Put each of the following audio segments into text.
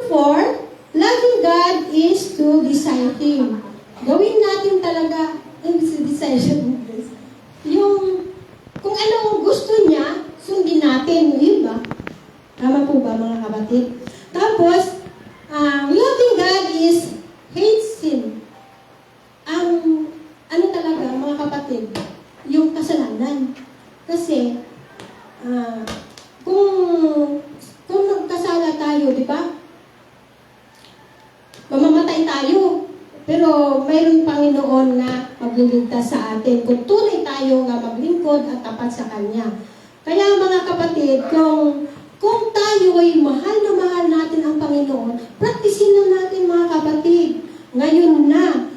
Therefore, loving God is to desire Him. Gawin natin talaga, desire, yung kung anong gusto niya, sundin natin. Yun ba? Tama po ba mga kapatid? Tapos, loving God is hate sin. Ang ano talaga mga kapatid, yung kasalanan. Kasi, kung nagkasala tayo, di ba? Mamamatay tayo. Pero mayroong Panginoon na magliligtas sa atin kung tunay tayo nga maglingkod at tapat sa Kanya. Kaya mga kapatid, kung tayo ay mahal na mahal natin ang Panginoon, praktisin na natin mga kapatid. Ngayon na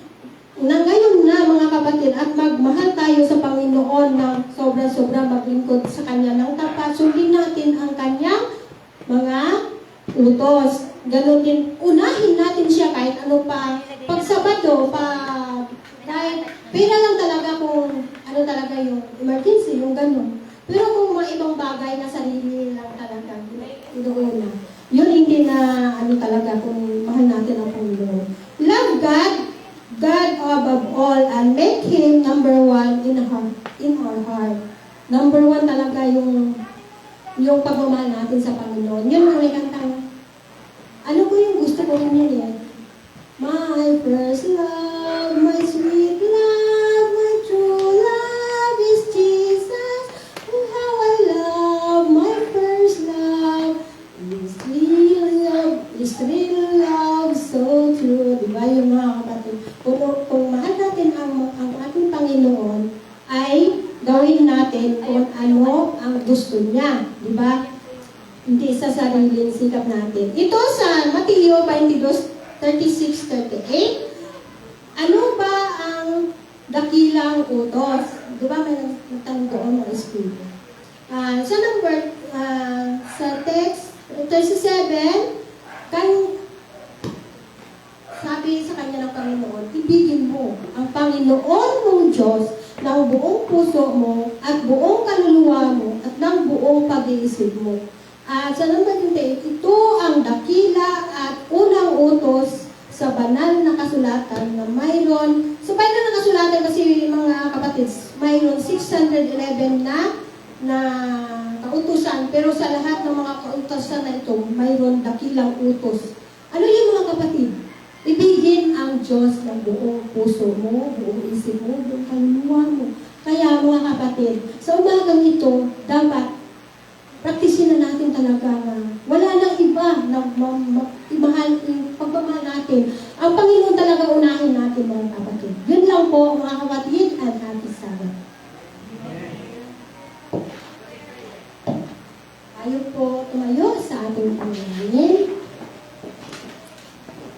mga kapatid, at magmahal tayo sa Panginoon ng sobra-sobra maglingkod sa Kanya ng tapat. Sundin natin ang Kanyang mga utos. Ganon din, unahin natin siya kahit ano pa. Pag Sabado, kahit pera lang talaga kung ano talaga yung emergency, yung ganon. Pero kung mga ibang bagay na sarili lang talaga, inuuna. Yun hindi na ano talaga kung mahal natin ang Panginoon. Love God above all, and make Him number one in our heart. Number one talaga yung pagmamahal natin sa Panginoon. Yun ang may kantang, ano ko yung gusto ko rin yan? My first love, my sweet love, my true love is Jesus. Oh, how I love my first love. Is real love, so true. Diba yung mga kapatid? Kung mahal natin ang ating Panginoon, ay gawin natin kung ano ang gusto niya. Diba? Hindi sa sariling sikap natin. Ito sa Mateo 22:36-38. Ano ba ang dakilang utos? Di ba may nagtanong doon ng Espiritu? Sa text 37, sabi sa kanya ng Panginoon, ibigin mo ang Panginoon mong Diyos ng buong puso mo at buong kaluluwa mo at ng buong pag-iisip mo. Sa number 28, ito ang dakila at unang utos sa banal na kasulatan na mayroon. So, banal na kasulatan kasi mga kapatid, mayroon 611 na kautusan. Pero sa lahat ng mga kautusan na ito, mayroon dakilang utos. Ano yung mga kapatid? Ibigin ang Diyos ng buong puso mo, buong isip mo, buong kaluluwa mo. Kaya mga kapatid, sa umagang ito, dapat praktisin na natin talaga na wala nang iba na pagmamahal natin. Ang Panginoon talaga unahin natin mga kapatid. Yun lang po mga kapatid, at happy Sabbath. Tayo po tumayo sa ating panalangin.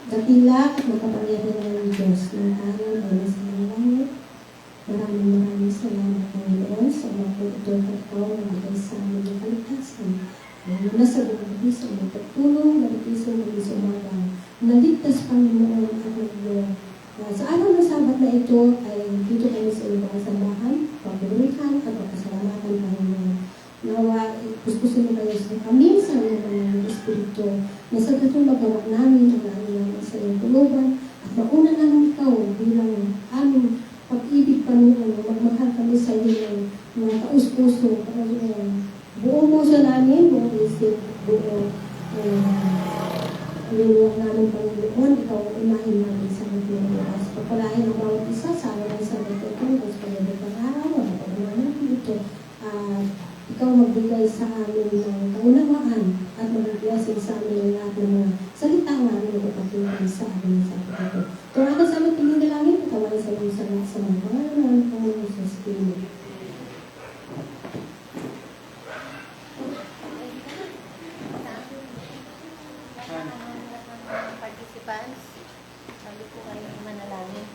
Dakila at makapangyarihan ng Diyos ng araw na sa langit. Maraming salamat Panginoon sa mga pagtutulong at ikaw na bigay sa amin ng kaligtasan. Ngayon na sa gabi sa mga pagtulong, nalipiso ng isang umaga. Naligtas Panginoon at naglo. Sa araw ng Sabat na ito ay dito kami sa iyong mga sambahan, pagpapurihan at pagpasalamatan Panginoon. Nawa, puspusin mo kayo sa kami sa iyong mga Espiritu na sa gatong magawa namin ang namin sa iyong tuluban at mauna namin ikaw bilang aming pag-ibig Panginoon, magmahal kami sa iyo ng mga kaus-puso, buong puso namin, buong isip, buong luluwag namin Panginoon, ikaw ang unahin namin sa mga oras. Pagpalain ang bawat isa sa araw ng Sabat ito, tapos pagdating ng araw, pagdating natin ito, ikaw magbigay sa amin ng kaunawaan at magbigay sa amin ng lahat ng mga salita namin na kapatuloy sa amin sa ito. Kung ako sa amin pinagdalangin, patawarin sa iyo sa lahat sa mga pangalan ng Panginoon sa Espiritu. Participants, sabi ko kayo manalangin.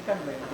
Ikan ba yung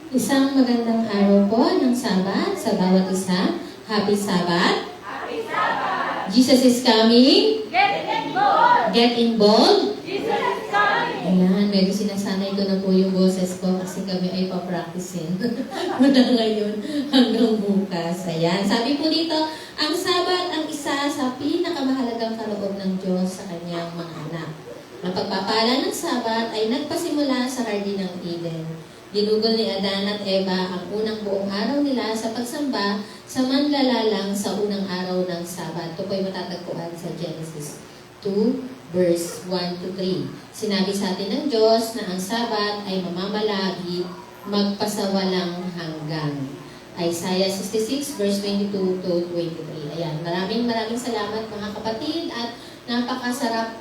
Isang magandang araw po ng Sabat sa bawat isa. Happy Sabat! Happy Sabbath! Jesus is coming! Get involved! Get involved! Jesus is coming! Ayan, medyo sinasanay ko na po yung boses ko kasi kami ay pa-practicing. Mula ngayon hanggang bukas. Ayan, sabi po dito, ang Sabat ang isa sa pinakamahalagang kaloob ng Diyos sa kanyang mga anak. Ang pagpapala ng Sabat ay nagpasimula sa Hardin ng Eden. Ginugol ni Adan at Eva ang unang buong araw nila sa pagsamba sa manlalalang sa unang araw ng Sabat. Ito po ay matatagpuan sa Genesis 2, verse 1 to 3. Sinabi sa atin ng Diyos na ang Sabat ay mamamalagi magpasawalang hanggan. Isaiah 66, verse 22 to 23. Ayan, maraming salamat mga kapatid at napakasarap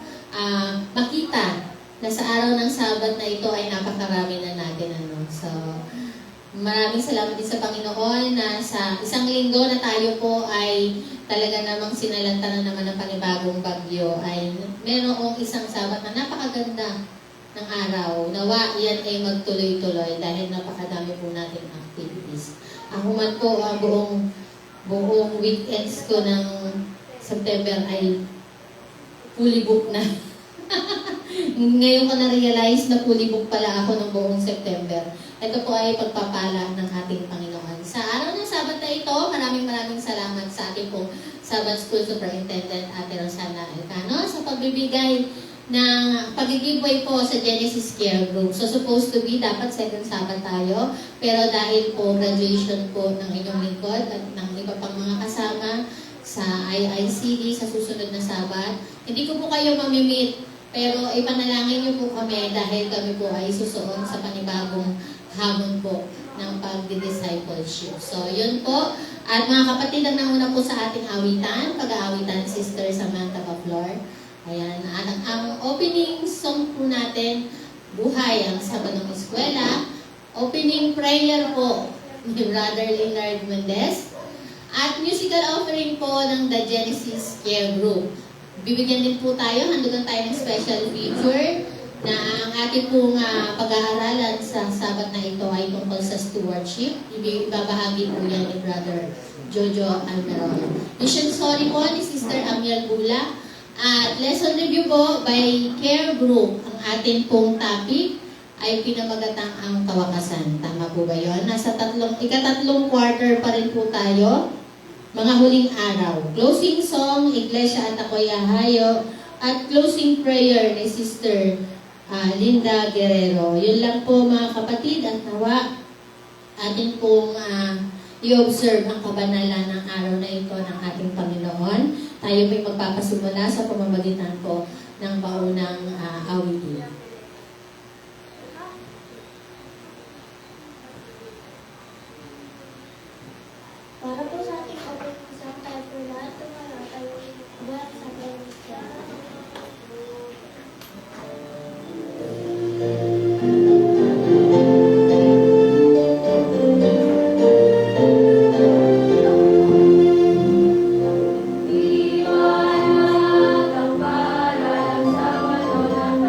makita na sa araw ng Sabat na ito ay napakarami na natin. So, maraming salamat din sa Panginoon na sa isang linggo na tayo po ay talaga namang sinalanta na naman ng panibagong bagyo ay merong isang Sabat na napakaganda ng araw. Nawa, yan ay magtuloy-tuloy dahil napakadami po natin activities. Ako man po, buong weekends ko ng September ay fully booked na. Ngayon ko na-realize na fully booked pala ako ng buong September. Ito po ay pagpapala ng ating Panginoon. Sa araw ng Sabat na ito, maraming salamat sa ating pong Sabat School Superintendent Ate Rosana Elcano sa pagbibigay ng pag-giveaway po sa Genesis Care Group. So supposed to be, dapat second Sabat tayo. Pero dahil po graduation po ng inyong lingkod at ng iba pang mga kasama sa IICD sa susunod na Sabat, hindi ko po kayo mamimit. Pero ipanalangin niyo po kami dahil kami po ay susuon sa panibagong hamon po ng pagdi-discipleship. So, yun po. At mga kapatid, ang nauna po sa ating awitan, pag-aawitan, Sister Samantha Baflor. Ayan. At ang opening song po natin, Buhay ang Sabadong Eskwela. Opening prayer po ni Brother Leonard Mendez. At musical offering po ng The Genesis Care Group. Bibigyan din po tayo, handugan tayo ng special feature na ang ating pong pag-aaralan sa Sabat na ito ay tungkol sa stewardship. Ibabahagi po yan ni Brother Jojo Almeron. Mission story po ni Sister Amiel Gula. At lesson review po by Care Group. Ang ating pong topic ay pinamagatang ang kawakasan. Tama po ba yun? Nasa ikatatlong quarter pa rin po tayo. Mga huling araw. Closing song, Iglesia at Ako'y Ahayo. At closing prayer ni Sister Linda Guerrero. Yun lang po mga kapatid at nawa atin pong i-observe ang kabanalan ng araw na ito ng ating Panginoon. Tayo po'y magpapasimula sa pamamagitan po ng paunang awitin. Para po sa ating isang tayo po lahat, tumara tayo buhat sa Biblia. Iwanag ang para sa Sabado ng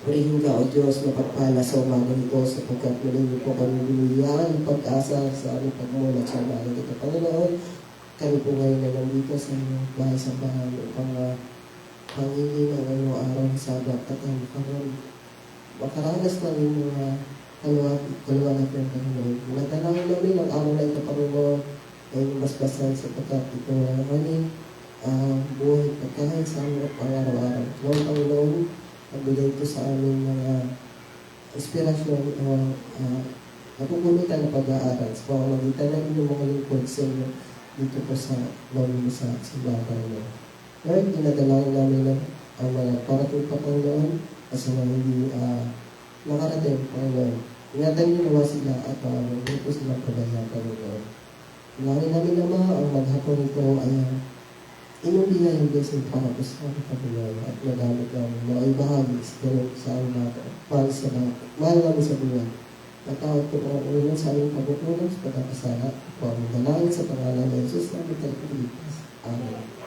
Purihin ka, O Diyos, na pagpala sa umaga nito sapagkat muli niyo po kami binigyan ng pag-asa sa aming pagmulat sa umaga nito. Panginoon, kami po ngayon na nandito sa inyong bahay sa bahay upang pangingin ang inyong araw ng Sabat at ang makaranas namin mga kaluwalat ng Panginoon. Natalangin namin ang araw na ito, Panginoon, ay basbasan sapagkat ito ang aming buhay pagkain sa aming pang-araw-araw. Lord, Panginoon, pagbigay ito sa aming mga inspirasyon o napupulutan na pag-aaral sa pamamagitan ng inyong mga lingkod sa inyo dito po sa loob sa simbahan mo. Lord, dinadalangin namin ang mga parating pa Panginoon at sa mga hindi nakarating Panginoon. Ingatan niyo nawa sila at hindi po silang pabayaan Panginoon. Dalangin namin naman ang maghapon ito ay inyong bigay blessing para po sa aming Panginoon at magamit namin na ay bahagi sa aming mga mahal sa mga mahal namin sa buwan. Natawag po ang ulan sa aming pagkukulang sa pagkakasala po ang dalangin sa pangalan ng Jesus na aming Tagapagligtas. Amen.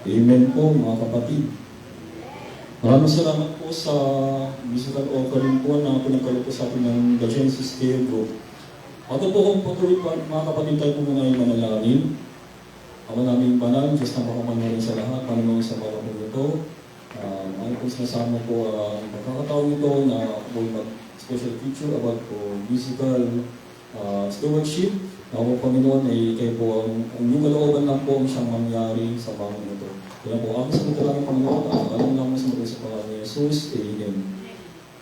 Amen po mga kapatid. Maraming salamat po sa musical offering po na pinagkaloob po sa atin ng The Genesis Care Group. Ako po kung patuloy pa, mga kapatid, tayo po muna yung manalangin. Ako namin banal, Diyos na makapangalan sa lahat, Panginoon sa mga po ito. Ano po sinasama po ang pagkakataon ito na ako po mag-special feature about po musical stewardship. Ako po, Panginoon, ay kayo po ang yung kalooban lang po ang siyang mangyari sa bahay ito. Kaya po, ako sa mga Panginoon, alam lang mo sa mga sa pangalan ni Jesus. Amen.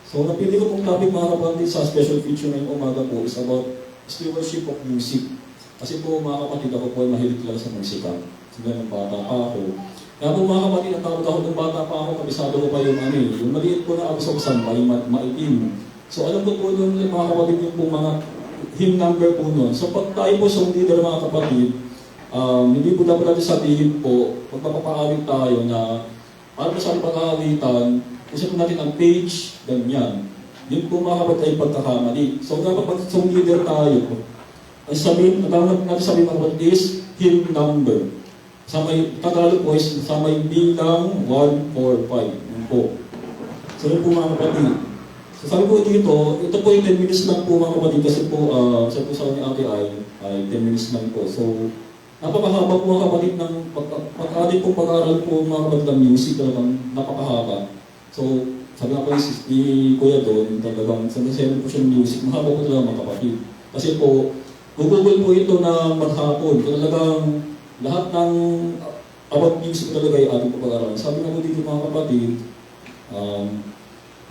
So, napili ko pong topic mga kapatid sa special feature ngayong umaga po is about stewardship of music. Kasi po mga kapatid, ako po ay mahilig talaga sa musika. Sige, ng bata pa ako. Kaya po mga kapatid, ang tawag ako ng bata pa ako, kabisado ko pa yung yung maliit po na absog sambay, maitim. So, alam ko po nun mga kapatid yung po mga hymn number po nun. So, pag tayo po sa leader mga kapatid, hindi po dapat natin sabihin po, pag mapapaawit tayo na para po sa ating pag-aawitan, isa po natin ang page, ganyan. Yun po mga kapatid ay pagkakamali. So dapat pag sa leader tayo, ay sabihin, natawag natin sabihin mga kapatid is hymn number. Sa may Tagalog po is sa may bilang 1, 4, 5. Yun po. So yun po mga kapatid. So sabi po dito, ito po yung 10 minutes lang po mga kapatid kasi po, sabi po sa kanya ate ay 10 minutes lang po. So napakahaba po mga kapatid ng pag-adik po pag-aaral po mga kapatid ng music, talagang napakahaba. So, sabi nga po ni Kuya doon, talagang sabi po siya ng music, mahaba po talaga mga kapatid. Kasi po, Google po ito na maghapon. Talagang lahat ng about music talaga ay ating po pag-aaral. Sabi nga po dito mga kapatid,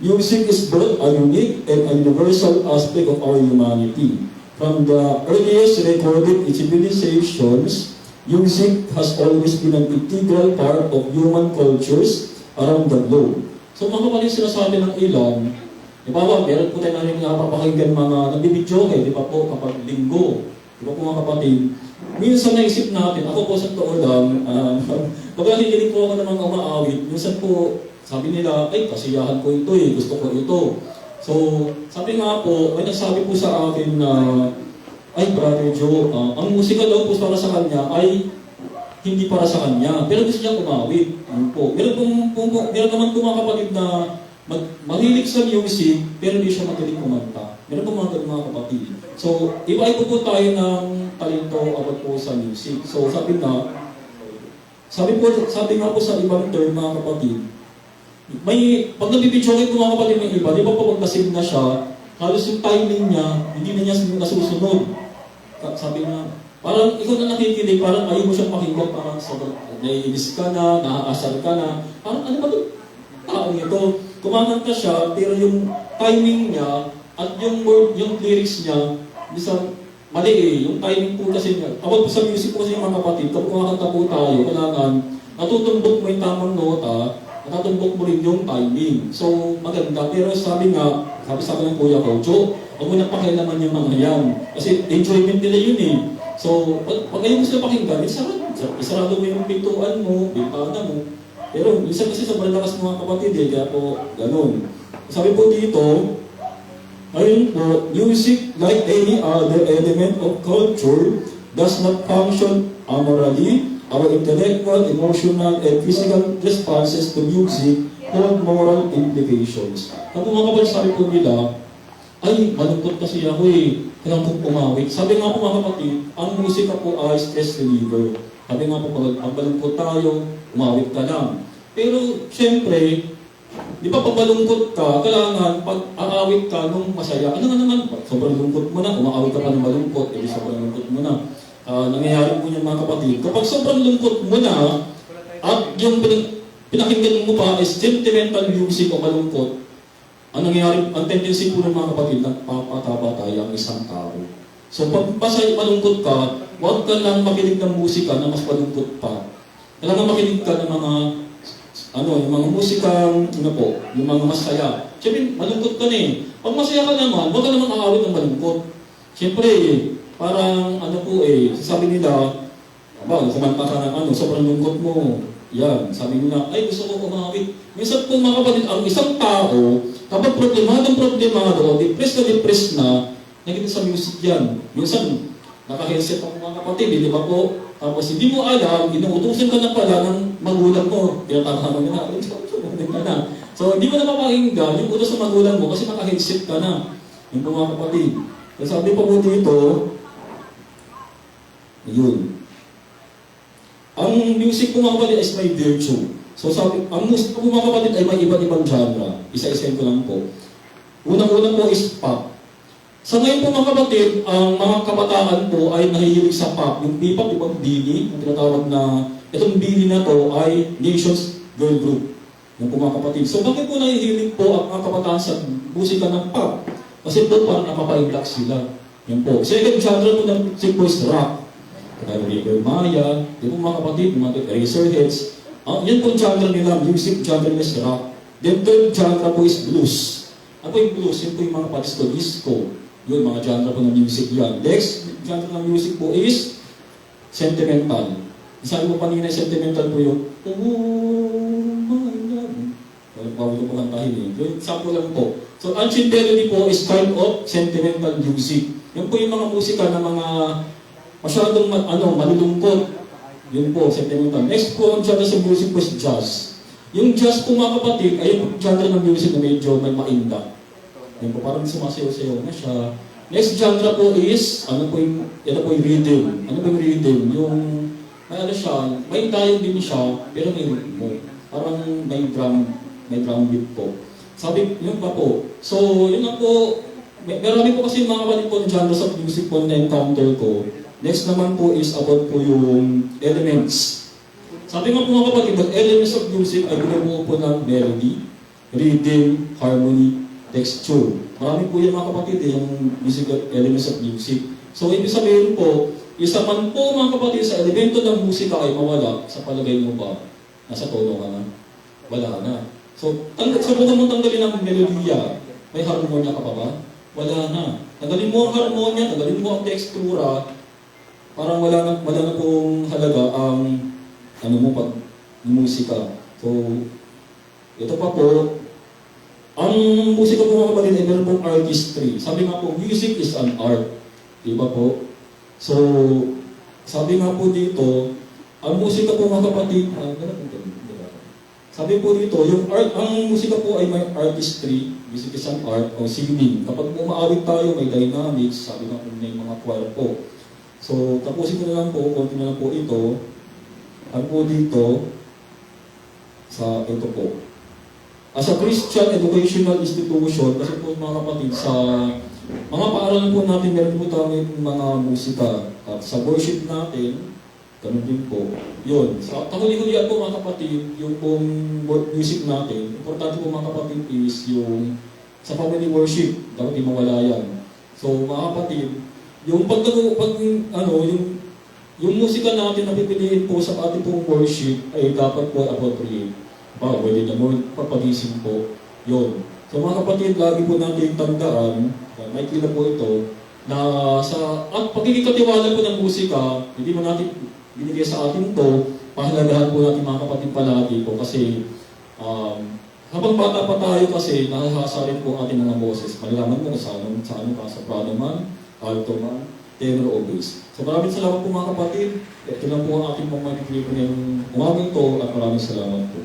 music is both a unique and a universal aspect of our humanity. From the earliest recorded civilizations, music has always been an integral part of human cultures around the globe. So mga kapatid, sinasabi ng ilan, di ba ba, meron po tayo namin napapakinggan mga nabibidyo di ba po, kapag linggo. Di ba po mga kapatid, minsan naisip natin, ako po sa totoo lang, pag nakikinig po ako ng mga umaawit, minsan po, sabi nila, ay kasiyahan ko ito gusto ko ito. So, sabi nga po, may nagsabi po sa akin na, ay Brother Joe, ang musika daw po para sa kanya ay hindi para sa kanya, pero gusto niya kumawit. Ano po? Meron naman po mga kapatid na mahilig sa music, pero hindi siya magaling kumanta. Meron po mga kapatid. So, iba-iba po tayo ng talento about po sa music. So, sabi nga po sa ibang term mga kapatid, pag nabibidyoke po mga kapatid ng iba, di ba po pag nasing na siya, halos yung timing niya, hindi na niya nasusunod. Sabi nga, parang ikaw na nakikinig, parang ayaw mo siyang pakinggan, parang sobrang naiinis ka na, naaasar ka na. Parang ano ba ito? Taong ito. Kumakanta siya, pero yung timing niya at yung word, yung lyrics niya, minsan mali yung timing po kasi niya. Tawag po sa music po kasi yung mga kapatid, kapag kumakanta po tayo, kailangan natutumbok mo yung tamang nota, natutumbok mo rin yung timing. So, maganda. Pero sabi sa akin ng kuya ko, Joe, huwag mo na pakialaman yung mga yan. Kasi enjoyment nila yun So, pag ayaw mo sila pakinggan, isarado mo yung pintuan mo, bintana mo. Pero, minsan kasi sobrang lakas mga kapatid kaya po, ganun. Sabi po dito, ayun po, music, like any other element of culture, does not function amorally. Our intellectual, emotional, and physical responses to music hold moral implications. Kapag mga kapatid, sabi po nila, ay, malungkot kasi ako kailangan kong umawit. Sabi nga po mga kapatid, ang musika po ay stress reliever. Sabi nga po, pag malungkot tayo, umawit ka lang. Pero, syempre, di ba pag malungkot ka, kailangan pag aawit ka nung masaya, ano nga naman, sobrang lungkot mo na, umaawit ka pa ng malungkot, sobrang lungkot mo na. Nangyayari po niyan mga kapatid. Kapag sobrang lungkot mo na, at yung pinakinggan mo pa is sentimental music o malungkot, ang nangyayari, ang tendency po ng mga kapatid, nagpapataba tayo ang isang tao. So pag malungkot ka, huwag ka lang makinig ng musika na mas malungkot pa. Kailangan makinig ka ng mga, yung mga musikang, yung mga masaya. Siyempre, malungkot ka na Pag masaya ka naman, huwag ka naman aawit ng malungkot. Siyempre, parang sasabi nila, kumanta ka ng sobrang lungkot mo. Yan, sabi nila, ay gusto ko kumawit. Minsan po mga kapatid, ang isang tao, kapag problemado, depressed na, nakita sa music yan. Minsan, Naka-headset ang mga kapatid, di ba po? Tapos hindi mo alam, inuutusan ka na pala ng magulang mo. Kaya tama na, na. So, hindi mo na mapakinggan yung utos ng magulang mo kasi naka-headset ka na. Yung mga kapatid. So, sabi pa po dito, yun. Ang music po mga kapatid is may virtue. So, sabi, ang music po mga kapatid ay may iba't ibang genre. Isa-isayin ko lang po. Unang-unang po is pop. Sa ngayon po mga kapatid, ang mga kabataan po ay nahihilig sa pop. Yung P-pop, ibang Billy, ang tinatawag na, itong Billy na to ay Nations Girl Group. Yung po mga kapatid. So bakit po nahihilig po ang mga kabataan sa musika ng pop? Kasi po parang napapa-relax sila. Yan po. Second genre po ng music po is rock. Kaya River Maya, di po mga kapatid, mga Razorheads. Yan po genre nila, music genre nila is rock. Then third genre po is blues. Ano po yung blues? Yan po yung mga kapatid ko, disco. Yun, mga genre po ng music yan. Next genre ng music po is sentimental. Sabi mo kanina, sentimental po yung oh my God. Bawal ko po kantahin eh. Yun, sample lang po. So, ancient melody po is kind of sentimental music. Yan po yung mga musika na mga masyadong malulungkot. Yun po, sentimental. Next po, ang genre sa music po is jazz. Yung jazz po mga kapatid, ay yung genre ng music na medyo may mainda. Yan po, parang sumasayaw-sayaw na siya. Next genre po is, ano po yung rhythm. Ano po yung rhythm? Yung, siya, may tayo din siya, pero may ritmo. Parang may drum beat po. Sabi, yun pa po. So, yun na po, marami po kasi mga kapatid po ng genre sa music po na encounter ko. Next naman po is about po yung elements. Sabi nga po mga kapatid, the elements of music ay binubuo po ng melody, rhythm, harmony, texture. Marami po yan mga kapatid, yung musical elements of music. So, ibig sabihin po, isa man po mga kapatid sa elemento ng musika ay mawala, sa palagay mo ba, nasa tono ka na? Wala na. So, subukan mo tanggalin ang melodiya, may harmonya ka pa ba? Wala na. Tanggalin mo ang harmonya, tanggalin mo ang tekstura, parang wala na pong halaga ang pag musika. So, ito pa po, ang musika po mga kapatid ay meron pong artistry. Sabi nga po, music is an art. Diba po? So, sabi nga po dito, ang musika po mga kapatid, sabi po dito, ang musika po ay may artistry, music is an art, o singing. Kapag umaawit tayo, may dynamics, sabi nga po may mga choir po. So, tapusin ko na lang po, konti na lang po ito. Ang po dito, sa ito po. As a Christian educational institution, kasi po mga kapatid, sa mga paaralan po natin, meron po tayo mga musika. At sa worship natin, ganun din po. Yun. Sa kahuli-hulian po mga kapatid, yung pong music natin, importante po mga kapatid is yung sa family worship, dapat di mawala yan. So mga kapatid, yung yung musika natin na pipiliin po sa ating pong worship ay dapat po appropriate. Pwede na mo papagising po. Yun. So mga kapatid, lagi po natin tandaan, may kila po ito, na sa pagiging katiwala po ng musika, hindi mo natin binigay sa atin to, pahalagahan po natin mga kapatid palagi po kasi habang bata pa tayo kasi nahahasa rin po ating mga boses. Malalaman mo sa soprano man, alto man, tenor o bass. So maraming salamat po mga kapatid. Ito lang po ang ating mga mag-clip ngayong umagang to at maraming salamat po.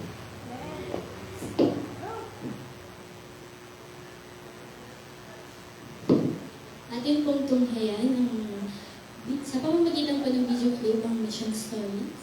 Atin pong tunghayan sa pamamagitan po ng video clip ang mission story.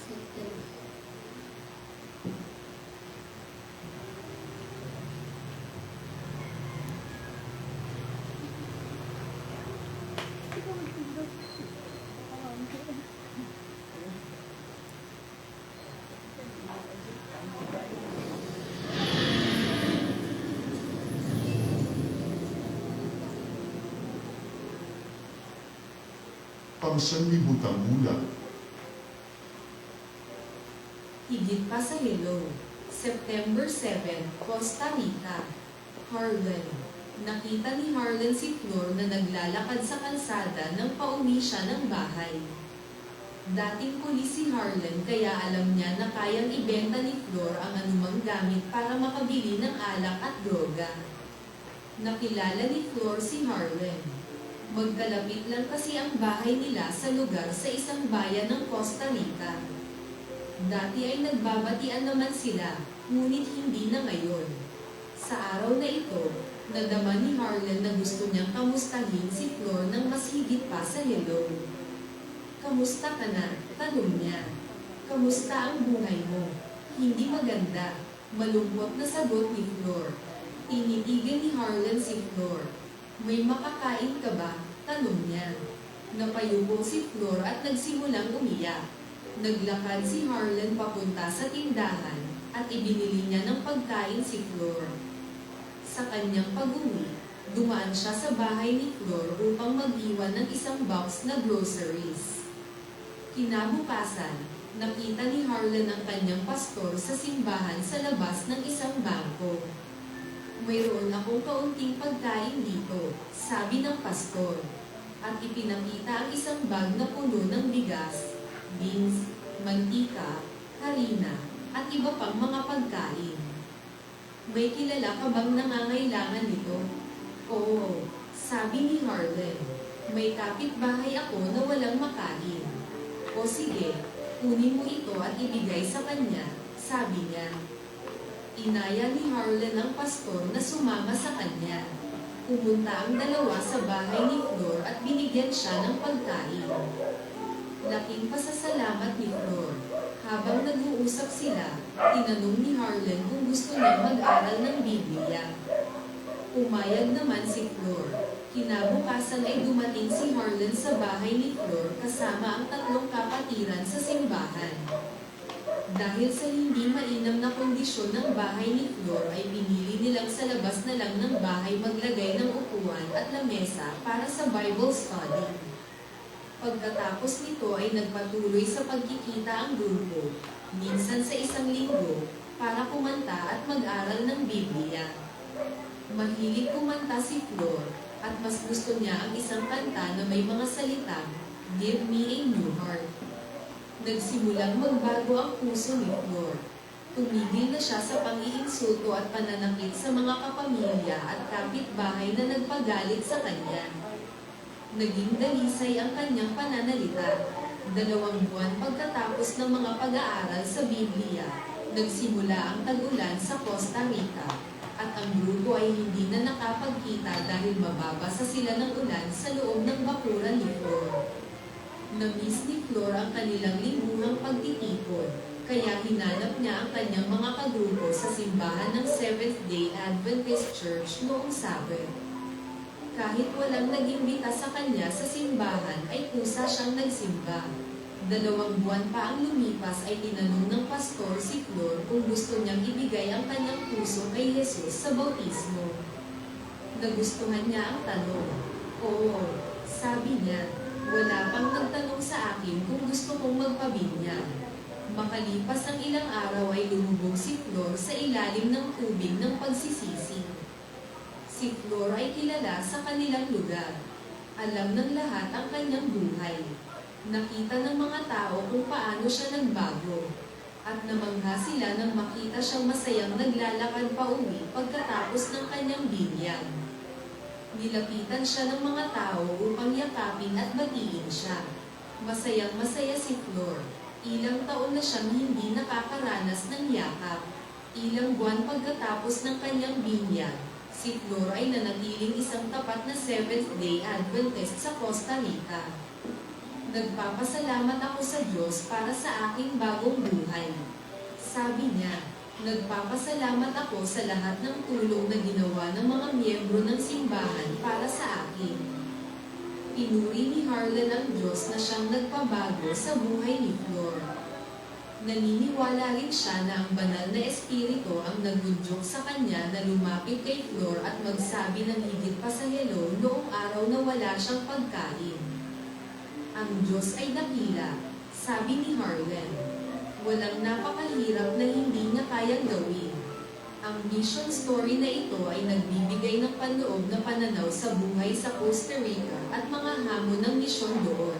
Pangsanlibutang Bulan. Higit pa sa Hello, September 7, Costa Rica. Harlan. Nakita ni Harlan si Flor na naglalakad sa kalsada nang pauwi siya ng bahay. Dating pulis si Harlan kaya alam niya na kayang ibenta ni Flor ang anumang gamit para makabili ng alak at droga. Nakilala ni Flor si Harlan. Magkalapit lang kasi ang bahay nila sa lugar sa isang bayan ng Costa Rica. Dati ay nagbabatian naman sila, ngunit hindi na ngayon. Sa araw na ito, nadama ni Harlan na gusto niyang kamustahin si Flor ng mas higit pa sa hello. "Kamusta ka na?" tanong niya. "Kamusta ang buhay mo?" "Hindi maganda," malungkot na sagot ni Flor. Tinitigan ni Harlan si Flor. "May makakain ka ba?" tanong niya. Napayuko si Flor at nagsimulang umiyak. Naglakad si Harlan papunta sa tindahan at ibinili niya ng pagkain si Flor. Sa kanyang pag-uwi, dumaan siya sa bahay ni Flor upang mag-iwan ng isang box na groceries. Kinabukasan, nakita ni Harlan ang kanyang pastor sa simbahan sa labas ng isang bangko. "Mayroon akong kaunting pagkain dito," sabi ng pastor, at ipinakita ang isang bag na puno ng bigas, beans, mantika, harina, at iba pang mga pagkain. "May kilala ka bang nangangailangan nito?" "Oo," sabi ni Harlan. "May kapitbahay ako na walang makain." "O sige, kunin mo ito at ibigay sa kanya," sabi niya. Inaya ni Harlan ang pastor na sumama sa kanya. Pumunta ang dalawa sa bahay ni Flor at binigyan siya ng pagkain. Laking pasasalamat ni Flor. Habang nag-uusap sila, tinanong ni Harlan kung gusto niya mag-aral ng Biblia. Umayag naman si Flor. Kinabukasan ay dumating si Harlan sa bahay ni Flor kasama ang 3 kapatiran sa simbahan. Dahil sa hindi mainam na kondisyon ng bahay ni Flor ay pinili nilang sa labas na lang ng bahay maglagay ng upuan at lamesa para sa Bible study. Pagkatapos nito ay nagpatuloy sa pagkikita ang grupo, minsan sa isang linggo, para kumanta at mag-aral ng Biblia. Mahilig kumanta si Flor, at mas gusto niya ang isang kanta na may mga salitang, "Give me a new heart." Nagsimulang magbago ang puso ni Flor. Tumigil na siya sa pang-iinsulto at pananakit sa mga kapamilya at kapitbahay na nagpagalit sa kanya. Naging dalisay ang kanyang pananalita. 2 buwan pagkatapos ng mga pag-aaral sa Biblia, nagsimula ang tag-ulan sa Costa Rica, at ang grupo ay hindi na nakapagkita dahil mababasa sila ng ulan sa loob ng bakuran ni Flor. Na-miss ni Flor ang kanilang lingguhang pagtitipon, kaya hinanap niya ang kanyang mga kagrupo sa simbahan ng Seventh-day Adventist Church noong Sabat. Kahit walang nag-imbita sa kanya sa simbahan ay kusa siyang nagsimba. 2 buwan pa ang lumipas ay tinanong ng pastor si Flor kung gusto niyang ibigay ang kanyang puso kay Jesus sa bautismo. Nagustuhan niya ang tanong. "Oo," sabi niya. "Wala pang nagtanong sa akin kung gusto kong magpabinyag." Makalipas ang ilang araw ay lumubog si Flor sa ilalim ng tubig ng pagsisisi. Si Flor ay kilala sa kanilang lugar. Alam ng lahat ang kanyang buhay. Nakita ng mga tao kung paano siya nagbago. At namangha sila nang makita siyang masayang naglalakad pa uwi pagkatapos ng kanyang binyag. Nilapitan siya ng mga tao upang yakapin at batiin siya. Masayang masaya si Flor. Ilang taon na siyang hindi nakakaranas ng yakap. Ilang buwan pagkatapos ng kanyang binyag, si Flor ay nanatiling isang tapat na Seventh-day Adventist sa Costa Rica. "Nagpapasalamat ako sa Diyos para sa aking bagong buhay," sabi niya. "Nagpapasalamat ako sa lahat ng tulong na ginawa ng mga miyembro ng simbahan para sa akin." Pinuri ni Harlan ang Diyos na siyang nagpabago sa buhay ni Flor. Naniniwala rin siya na ang banal na espiritu ang nagudyok sa kanya na lumapit kay Flor at magsabi ng higit pa sa hello noong araw na wala siyang pagkain. "Ang Diyos ay dakila," sabi ni Harlan. "Walang napakahirap na hindi niya kayang gawin." Ang mission story na ito ay nagbibigay ng panloob na pananaw sa buhay sa Costa Rica at mga hamon ng misyon doon.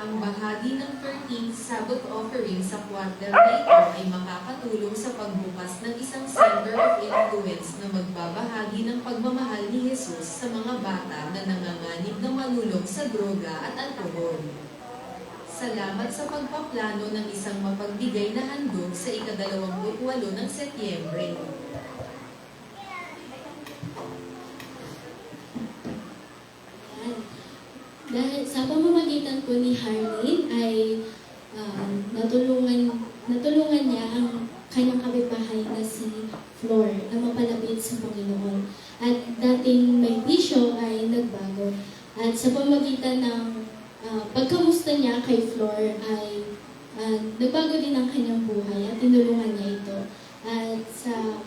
Ang pagbabahagi ng 13th Sabbath offering sa quarter na ito ay makakatulong sa pagbukas ng isang center of influence na magbabahagi ng pagmamahal ni Jesus sa mga bata na nanganganib na malulong sa droga at alkohol. Salamat sa pagpaplano ng isang mapagbigay na handog sa ika-28 ng Setyembre. Dahil sa pamamagitan po ni Harlene ay natulungan niya ang kanyang kapitbahay na si Flor na mapalapit sa Panginoon. At dating may bisyo ay nagbago. At sa pamamagitan ng pagkamusta niya kay Flor ay nagbago din ang kanyang buhay at tinulungan niya ito. At sa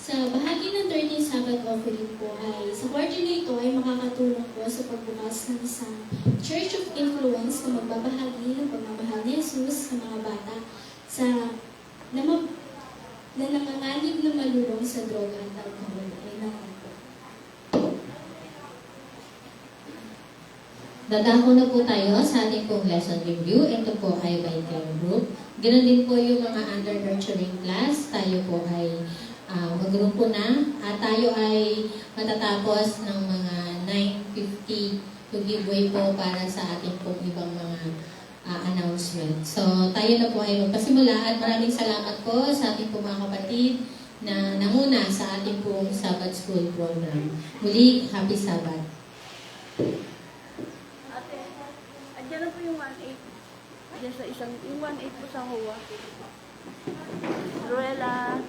bahagi ng 13th Sabbath offering po ay sa quarter na ito ay makakatulong po sa pagbukas ng isang church of influence na magbabahagi ng pagmamahal ni Jesus sa mga bata na nanganganib na malulong sa droga at alcohol. Ay naman po. Dadako na po tayo sa ating pong lesson review. Ito po ay by care group. Ganoon din po yung mga under nurturing class. Tayo po ay magrupo na at tayo ay matatapos ng mga 9:50 to give way po para sa ating pong ibang mga announcement. So tayo na po ay magpasimula at maraming salamat po sa ating pong mga kapatid na nanguna sa ating pong Sabbath School program. Muli, Happy Sabbath! Ate, andyan na po yung 1-8. Andyan sa yung 1-8 po sa HOA. Ruela.